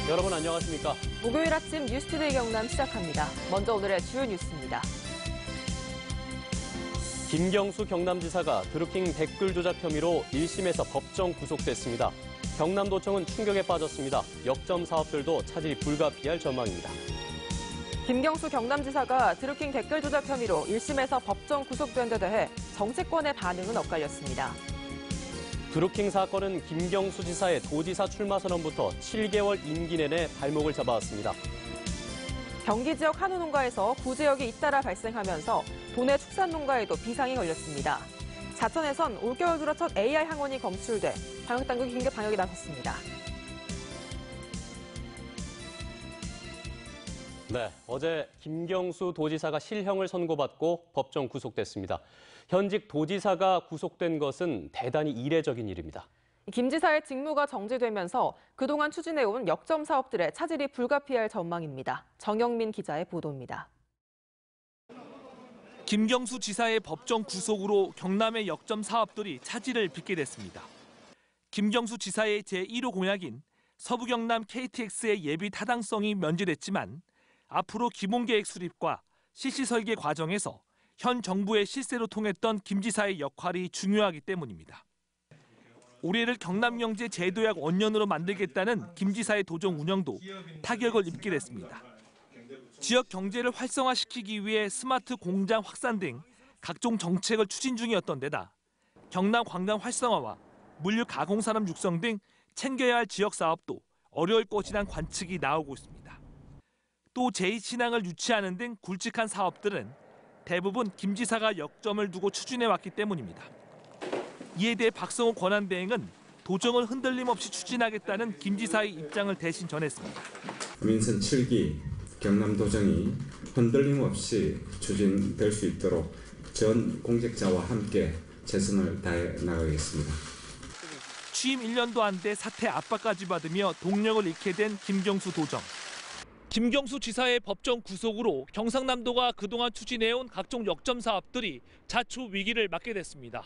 여러분 안녕하십니까? 목요일 아침 뉴스투데이 경남 시작합니다. 먼저 오늘의 주요 뉴스입니다. 김경수 경남지사가 드루킹 댓글 조작 혐의로 1심에서 법정 구속됐습니다. 경남도청은 충격에 빠졌습니다. 역점 사업들도 차질이 불가피할 전망입니다. 김경수 경남지사가 드루킹 댓글 조작 혐의로 1심에서 법정 구속된 데 대해 정치권의 반응은 엇갈렸습니다. 드루킹 사건은 김경수 지사의 도지사 출마 선언부터 7개월 임기 내내 발목을 잡아왔습니다. 경기 지역 한우 농가에서 구제역이 잇따라 발생하면서 도내 축산 농가에도 비상이 걸렸습니다. 자천에선 올겨울 들어 첫 AI 항원이 검출돼 방역당국이 긴급 방역에 나섰습니다. 네, 어제 김경수 도지사가 실형을 선고받고 법정 구속됐습니다. 현직 도지사가 구속된 것은 대단히 이례적인 일입니다. 김 지사의 직무가 정지되면서 그동안 추진해온 역점 사업들의 차질이 불가피할 전망입니다. 정영민 기자의 보도입니다. 김경수 지사의 법정 구속으로 경남의 역점 사업들이 차질을 빚게 됐습니다. 김경수 지사의 제1호 공약인 서부경남 KTX의 예비 타당성이 면제됐지만 앞으로 기본계획 수립과 실시 설계 과정에서 현 정부의 실세로 통했던 김 지사의 역할이 중요하기 때문입니다. 올해를 경남경제 제도약 원년으로 만들겠다는 김 지사의 도정 운영도 타격을 입게 됐습니다. 지역 경제를 활성화시키기 위해 스마트 공장 확산 등 각종 정책을 추진 중이었던 데다 경남 관광 활성화와 물류 가공산업 육성 등 챙겨야 할 지역 사업도 어려울 것이란 관측이 나오고 있습니다. 또 제2신항을 유치하는 등 굵직한 사업들은 대부분 김 지사가 역점을 두고 추진해왔기 때문입니다. 이에 대해 박성호 권한대행은 도정을 흔들림 없이 추진하겠다는 김 지사의 입장을 대신 전했습니다. 민선 7기 경남도정이 흔들림 없이 추진될 수 있도록 전 공직자와 함께 최선을 다해 나가겠습니다. 취임 1년도 안 돼 사퇴 압박까지 받으며 동력을 잃게 된 김경수 도정. 김경수 지사의 법정 구속으로 경상남도가 그동안 추진해온 각종 역점 사업들이 자초 위기를 맞게 됐습니다.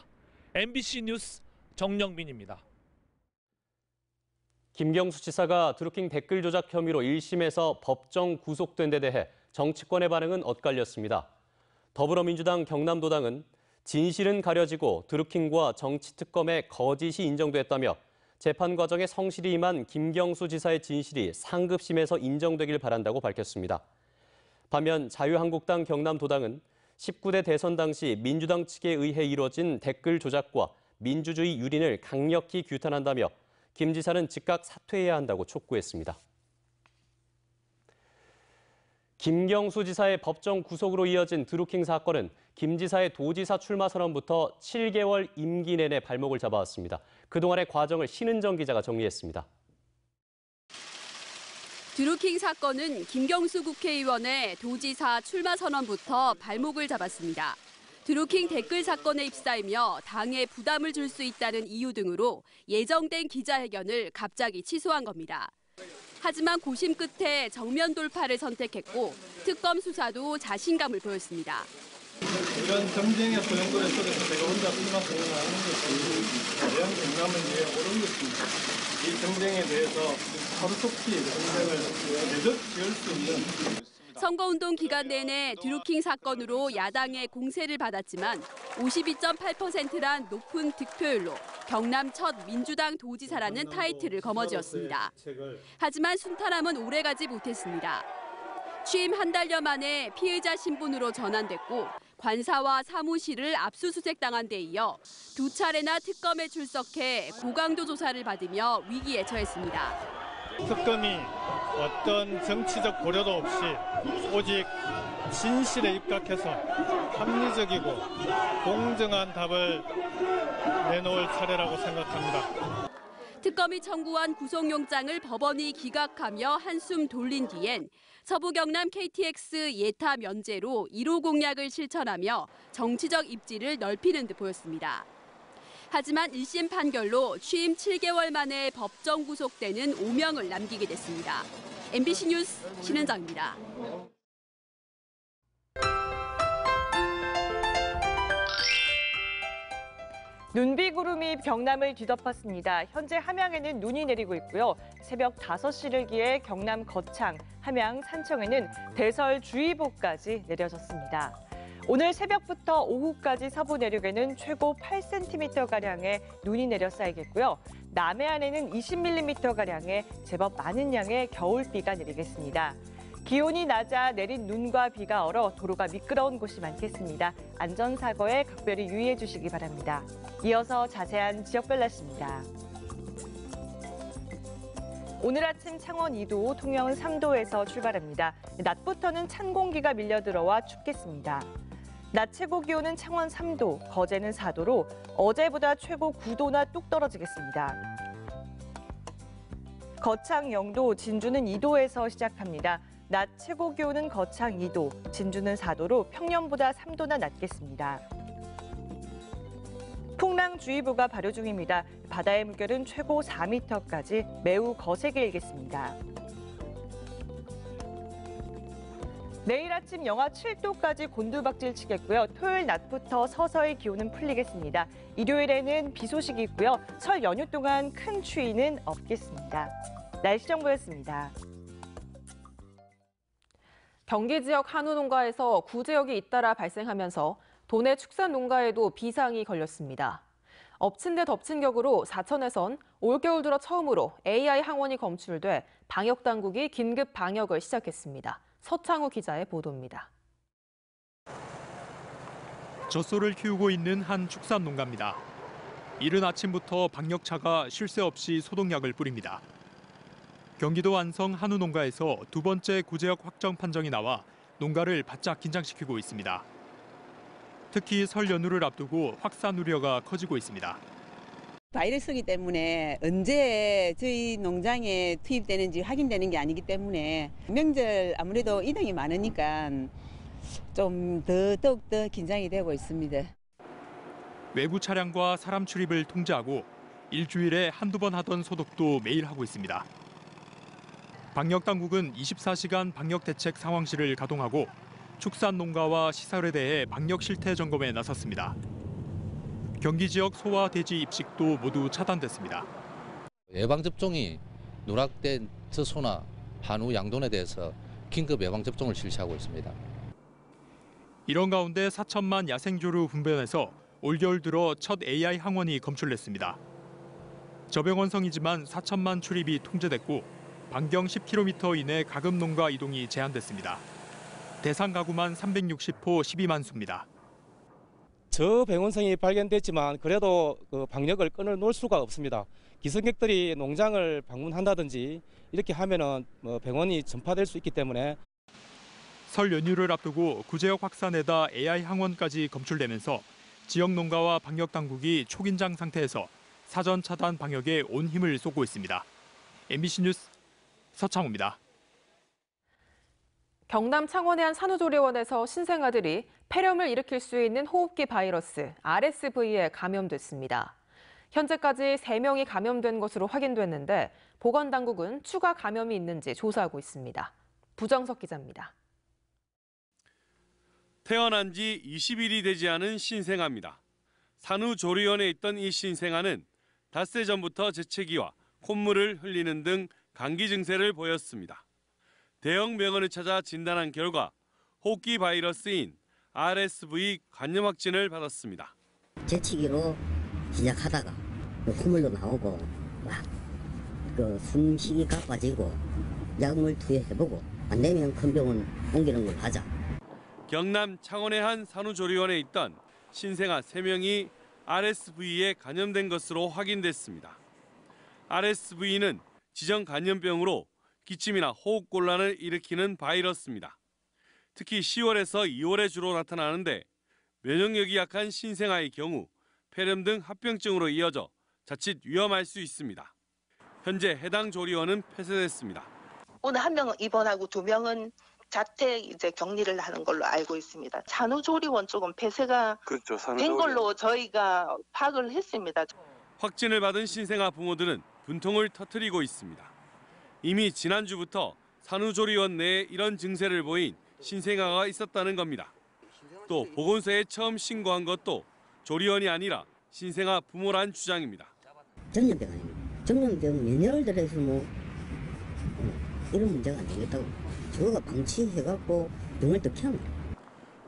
MBC 뉴스 정영민입니다. 김경수 지사가 드루킹 댓글 조작 혐의로 1심에서 법정 구속된 데 대해 정치권의 반응은 엇갈렸습니다. 더불어민주당 경남도당은 진실은 가려지고 드루킹과 정치특검의 거짓이 인정됐다며 재판 과정에 성실히 임한 김경수 지사의 진실이 상급심에서 인정되길 바란다고 밝혔습니다. 반면 자유한국당 경남도당은 19대 대선 당시 민주당 측에 의해 이뤄진 댓글 조작과 민주주의 유린을 강력히 규탄한다며 김 지사는 즉각 사퇴해야 한다고 촉구했습니다. 김경수 지사의 법정 구속으로 이어진 드루킹 사건은 김 지사의 도지사 출마 선언부터 7개월 임기 내내 발목을 잡아왔습니다. 그동안의 과정을 신은정 기자가 정리했습니다. 드루킹 사건은 김경수 국회의원의 도지사 출마 선언부터 발목을 잡았습니다. 드루킹 댓글 사건에 휩싸이며 당에 부담을 줄 수 있다는 이유 등으로 예정된 기자회견을 갑자기 취소한 겁니다. 하지만 고심 끝에 정면 돌파를 선택했고 특검 수사도 자신감을 보였습니다. 이런 정쟁의 소용돌이 속에서 제가 혼자 출마 선언하는 것이 대형 경남을 위해 옳은 것입니다. 이 정쟁에 대해서 하루속히 정쟁을 대적 지을 수 있는 선거운동 기간 내내 드루킹 사건으로 야당의 공세를 받았지만 52.8%란 높은 득표율로 경남 첫 민주당 도지사라는 타이틀을 거머쥐었습니다. 하지만 순탄함은 오래가지 못했습니다. 취임 한 달여 만에 피의자 신분으로 전환됐고 관사와 사무실을 압수수색당한 데 이어 두 차례나 특검에 출석해 고강도 조사를 받으며 위기에 처했습니다. 특검이 어떤 정치적 고려도 없이 오직 진실에 입각해서 합리적이고 공정한 답을 내놓을 차례라고 생각합니다. 특검이 청구한 구속영장을 법원이 기각하며 한숨 돌린 뒤엔 서부경남 KTX 예타 면제로 1호 공약을 실천하며 정치적 입지를 넓히는 듯 보였습니다. 하지만 1심 판결로 취임 7개월 만에 법정 구속되는 오명을 남기게 됐습니다. MBC 뉴스 신은정입니다. 눈비구름이 경남을 뒤덮었습니다. 현재 함양에는 눈이 내리고 있고요. 새벽 5시를 기해 경남 거창, 함양, 산청에는 대설주의보까지 내려졌습니다. 오늘 새벽부터 오후까지 서부 내륙에는 최고 8cm가량의 눈이 내려 쌓이겠고요. 남해안에는 20mm가량의 제법 많은 양의 겨울비가 내리겠습니다. 기온이 낮아 내린 눈과 비가 얼어 도로가 미끄러운 곳이 많겠습니다. 안전사고에 각별히 유의해 주시기 바랍니다. 이어서 자세한 지역별 날씨입니다. 오늘 아침 창원 2도, 통영 3도에서 출발합니다. 낮부터는 찬 공기가 밀려 들어와 춥겠습니다. 낮 최고 기온은 창원 3도, 거제는 4도로 어제보다 최고 9도나 뚝 떨어지겠습니다. 거창 0도, 진주는 2도에서 시작합니다. 낮 최고 기온은 거창 2도, 진주는 4도로 평년보다 3도나 낮겠습니다. 풍랑주의보가 발효 중입니다. 바다의 물결은 최고 4m까지 매우 거세게 일겠습니다. 내일 아침 영하 7도까지 곤두박질 치겠고요. 토요일 낮부터 서서히 기온은 풀리겠습니다. 일요일에는 비 소식이 있고요. 설 연휴 동안 큰 추위는 없겠습니다. 날씨 정보였습니다. 경기 지역 한우 농가에서 구제역이 잇따라 발생하면서 도내 축산 농가에도 비상이 걸렸습니다. 엎친 데 덮친 격으로 사천에선 올겨울 들어 처음으로 AI 항원이 검출돼 방역 당국이 긴급 방역을 시작했습니다. 서창우 기자의 보도입니다. 젖소를 키우고 있는 한 축산 농가입니다. 이른 아침부터 방역차가 쉴 새 없이 소독약을 뿌립니다. 경기도 안성 한우 농가에서 두 번째 구제역 확정 판정이 나와 농가를 바짝 긴장시키고 있습니다. 특히 설 연휴를 앞두고 확산 우려가 커지고 있습니다. 바이러스이기 때문에 언제 저희 농장에 투입되는지 확인되는 게 아니기 때문에 명절 아무래도 이동이 많으니까 좀 더욱더 긴장이 되고 있습니다. 외부 차량과 사람 출입을 통제하고 일주일에 한두 번 하던 소독도 매일 하고 있습니다. 방역당국은 24시간 방역대책 상황실을 가동하고 축산 농가와 시설에 대해 방역 실태 점검에 나섰습니다. 경기 지역 소와 돼지 입식도 모두 차단됐습니다. 예방접종이 누락된 젖소나 한우, 양돈에 대해서 긴급 예방접종을 실시하고 있습니다. 이런 가운데 사천만 야생조류 분변에서 올겨울 들어 첫 AI 항원이 검출됐습니다. 저병원성이지만 4천만 출입이 통제됐고 반경 10km 이내 가금 농가 이동이 제한됐습니다. 대상 가구만 360호 12만 수입니다. 저병원성이 발견됐지만 그래도 그 방역을 끊어놓을 수가 없습니다. 기승객들이 농장을 방문한다든지 이렇게 하면은 병원이 전파될 수 있기 때문에 설 연휴를 앞두고 구제역 확산에다 AI 항원까지 검출되면서 지역 농가와 방역 당국이 초긴장 상태에서 사전 차단 방역에 온 힘을 쏟고 있습니다. MBC 뉴스 서창우입니다. 경남 창원의 한 산후조리원에서 신생아들이 폐렴을 일으킬 수 있는 호흡기 바이러스 RSV에 감염됐습니다. 현재까지 3명이 감염된 것으로 확인됐는데 보건당국은 추가 감염이 있는지 조사하고 있습니다. 부정석 기자입니다. 태어난 지 20일이 되지 않은 신생아입니다. 산후조리원에 있던 이 신생아는 닷새 전부터 재채기와 콧물을 흘리는 등 감기 증세를 보였습니다. 대형 병원을 찾아 진단한 결과 호흡기 바이러스인 RSV 감염 확진을 받았습니다. 재채기로 시작하다가 콧물도 나오고 막 숨쉬기 가빠지고 약물 투여해보고 안 되면 큰 병원 옮기는 걸 하자. 경남 창원의 한 산후조리원에 있던 신생아 3명이 RSV에 감염된 것으로 확인됐습니다. RSV는 지정 감염병으로 기침이나 호흡곤란을 일으키는 바이러스입니다. 특히 10월에서 2월에 주로 나타나는데 면역력이 약한 신생아의 경우 폐렴 등 합병증으로 이어져 자칫 위험할 수 있습니다. 현재 해당 조리원은 폐쇄됐습니다. 오늘 1명은 입원하고 2명은 자택 격리를 하는 걸로 알고 있습니다. 산후조리원 쪽은 폐쇄가 된 걸로 저희가 파악을 했습니다. 확진을 받은 신생아 부모들은 분통을 터뜨리고 있습니다. 이미 지난주부터 산후조리원 내에 이런 증세를 보인 신생아가 있었다는 겁니다. 또 보건소에 처음 신고한 것도 조리원이 아니라 신생아 부모란 주장입니다. 전염병 아닙니까? 전염병 면역을 들여서 이런 문제가 안 되겠다고. 저거가 방치해갖고 병을 더 키웁니다.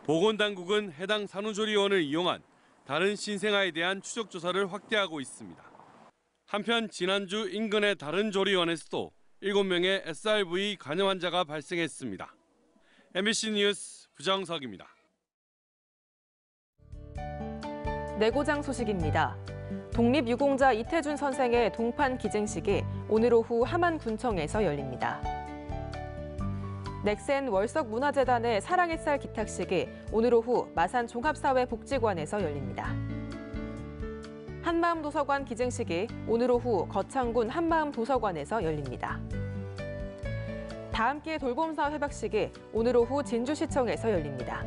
보건당국은 해당 산후조리원을 이용한 다른 신생아에 대한 추적 조사를 확대하고 있습니다. 한편 지난주 인근의 다른 조리원에서도 7명의 SRV 간염 환자가 발생했습니다. MBC 뉴스 부정석입니다. 내고장 소식입니다. 독립유공자 이태준 선생의 동판 기증식이 오늘 오후 함안군청에서 열립니다. 넥센 월석문화재단의 사랑의 쌀 기탁식이 오늘 오후 마산 종합사회복지관에서 열립니다. 한마음도서관 기증식이 오늘 오후 거창군 한마음도서관에서 열립니다. 다함께 돌봄사 회박식이 오늘 오후 진주시청에서 열립니다.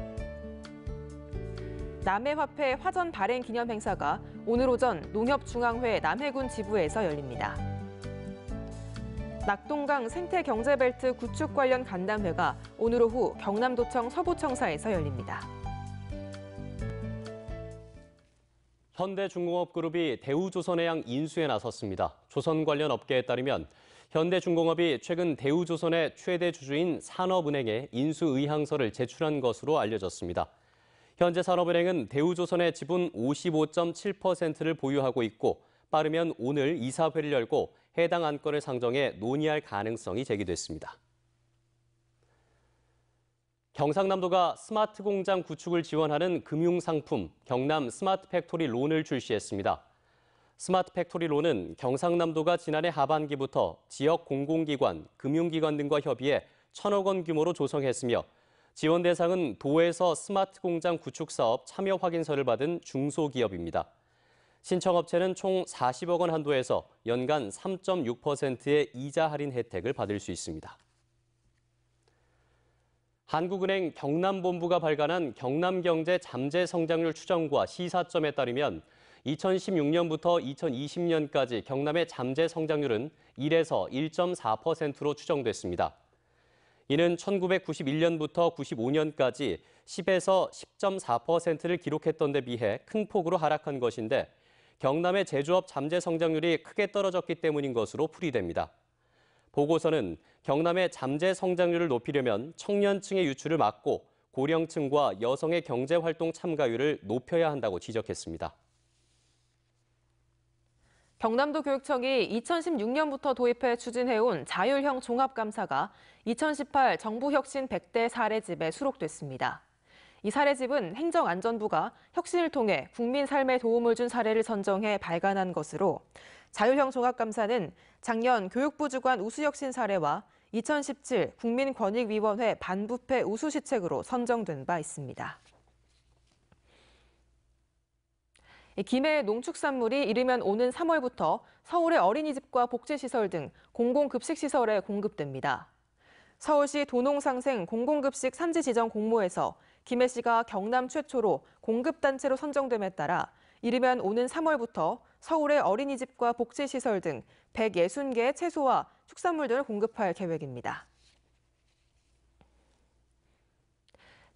남해화폐 화전 발행 기념 행사가 오늘 오전 농협중앙회 남해군 지부에서 열립니다. 낙동강 생태경제벨트 구축 관련 간담회가 오늘 오후 경남도청 서부청사에서 열립니다. 현대중공업그룹이 대우조선해양 인수에 나섰습니다. 조선 관련 업계에 따르면 현대중공업이 최근 대우조선의 최대 주주인 산업은행에 인수 의향서를 제출한 것으로 알려졌습니다. 현재 산업은행은 대우조선의 지분 55.7%를 보유하고 있고 빠르면 오늘 이사회를 열고 해당 안건을 상정해 논의할 가능성이 제기됐습니다. 경상남도가 스마트 공장 구축을 지원하는 금융상품 경남 스마트 팩토리 론을 출시했습니다. 스마트 팩토리 론은 경상남도가 지난해 하반기부터 지역 공공기관, 금융기관 등과 협의해 1,000억 원 규모로 조성했으며 지원 대상은 도에서 스마트 공장 구축 사업 참여 확인서를 받은 중소기업입니다. 신청업체는 총 40억 원 한도에서 연간 3.6%의 이자 할인 혜택을 받을 수 있습니다. 한국은행 경남본부가 발간한 경남경제 잠재 성장률 추정과 시사점에 따르면 2016년부터 2020년까지 경남의 잠재 성장률은 1에서 1.4%로 추정됐습니다. 이는 1991년부터 95년까지 10에서 10.4%를 기록했던 데 비해 큰 폭으로 하락한 것인데 경남의 제조업 잠재 성장률이 크게 떨어졌기 때문인 것으로 풀이됩니다. 보고서는 경남의 잠재 성장률을 높이려면 청년층의 유출을 막고 고령층과 여성의 경제활동 참가율을 높여야 한다고 지적했습니다. 경남도 교육청이 2016년부터 도입해 추진해온 자율형 종합감사가 2018 정부혁신 100대 사례집에 수록됐습니다. 이 사례집은 행정안전부가 혁신을 통해 국민 삶에 도움을 준 사례를 선정해 발간한 것으로 자율형 종합감사는 작년 교육부 주관 우수혁신 사례와 2017 국민권익위원회 반부패 우수시책으로 선정된 바 있습니다. 김해 농축산물이 이르면 오는 3월부터 서울의 어린이집과 복지시설 등 공공급식시설에 공급됩니다. 서울시 도농상생 공공급식 산지 지정 공모에서 김해시가 경남 최초로 공급단체로 선정됨에 따라 이르면 오는 3월부터 서울의 어린이집과 복지시설 등 160개의 채소와 축산물 등을 공급할 계획입니다.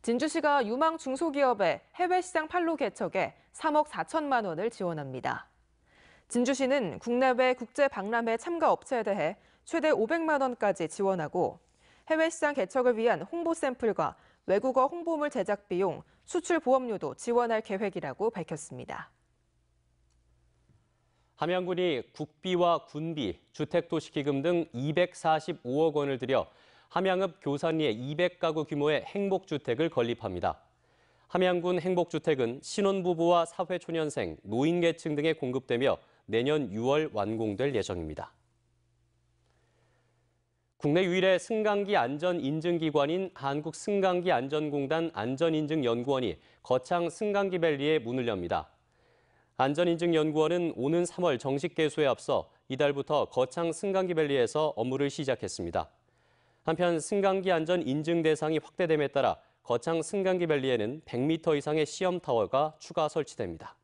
진주시가 유망 중소기업의 해외시장 판로 개척에 3억 4천만 원을 지원합니다. 진주시는 국내외 국제박람회 참가 업체에 대해 최대 500만 원까지 지원하고 해외시장 개척을 위한 홍보 샘플과 외국어 홍보물 제작 비용, 수출 보험료도 지원할 계획이라고 밝혔습니다. 함양군이 국비와 군비, 주택도시기금 등 245억 원을 들여 함양읍 교산리에 200가구 규모의 행복주택을 건립합니다. 함양군 행복주택은 신혼부부와 사회초년생, 노인계층 등에 공급되며 내년 6월 완공될 예정입니다. 국내 유일의 승강기 안전인증기관인 한국승강기안전공단 안전인증연구원이 거창 승강기밸리에 문을 엽니다. 안전인증연구원은 오는 3월 정식 개소에 앞서 이달부터 거창 승강기밸리에서 업무를 시작했습니다. 한편 승강기 안전 인증 대상이 확대됨에 따라 거창 승강기밸리에는 100m 이상의 시험타워가 추가 설치됩니다.